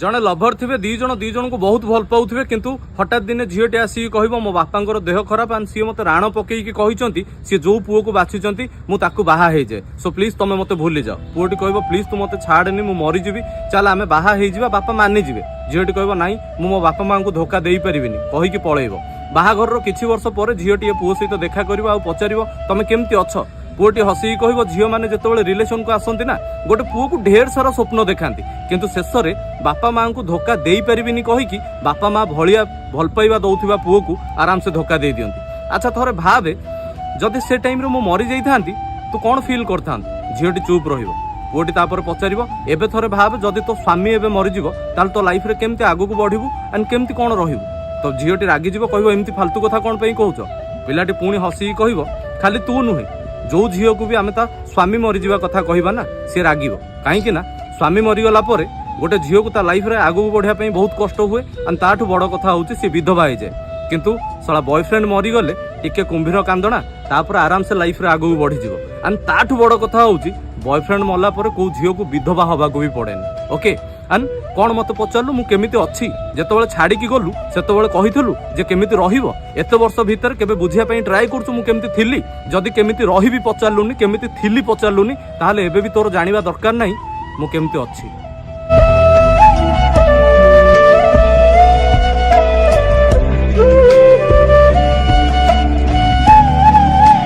जड़े लभर थे दी जन को बहुत भल पाऊे किंतु हठात दिने झीटे आसिक कह मो बापा देह खराब एंड सी मत राण पकईकी कहते सी जो पुओ को बाछुंट मुझे बाहा हो जाए सो प्लीज तुम मत भूली जाओ पुओटी कह प्लीज तू मत छाड़नी मु मरीजी चल आम बाहा हो बापा मानिजे झीटी कह ना मु मो बापा माँ को धोखा दे पारि कहीकि पलैब बाहाघर किछि वर्ष पर झीटी पुओ सहित देखा कर पचार तुम केमती अच्छ पुओटी हसी कह झील मैंने जिते रिलेसन को आसती ना गोटे पुओ को ढेर सारा स्वप्न देखाती किंतु शेष में बापा माँ को धोखा दे पारिनी कहीकि बापा माँ भलिया भल पाइबा दौथिबा पुओ को आराम से धोखा दे दियंती। अच्छा थोड़े भावे जदि से टाइम मु मरी जाइथांती तू कौन फील करता झीटी चुप रहिबो पुओटी तापर पचारिबो एबे थोड़े भाव जदि तो स्वामी एबे मरीजिबो ताल तो लाइफ रे केमती आगु को बढ़िबू एंड केमती कौन रहिबू तो झीटी रागिजिबो कहबो एमती फालतू कथा कौन पे कहउछ पिलाटी पुणी हसी कहबो खाली तू नुहे जो झील को भी आम ता स्वामी मरीजा कथा कहबा ना सी रागिब कहीं ना स्वामी मरीगला गोटे झील को लाइफ रे आगू बढ़ापी बहुत कष्ट हुए एंड ताठू बड़ कथा हूँ सी विधवा हो जाए किंतु साला बॉयफ्रेंड मरीगले टिके कुंभीर कांदना तापर आराम से लाइफ रे आगू बढ़ीज एंड ताठू बड़ कथा हूँ बॉयफ्रेंड मरला कौ झील को विधवा हवा भी पड़ेनि ओके एंड कौन मत पचारू मु केमिति अच्छी जेतबेले छाड़िकी गलु सेतबेले कहिथलु जे केमिति रहिबो एते वर्ष भीतर केबे बुझिया पई ट्राई करछु मु केमिति थिली जदि केमिति रहिबी पचारलुनी केमिति थिली पचारलुनी ताहाले एबे भी तोर जानिबा दरकार नाही मु केमिति अच्छी।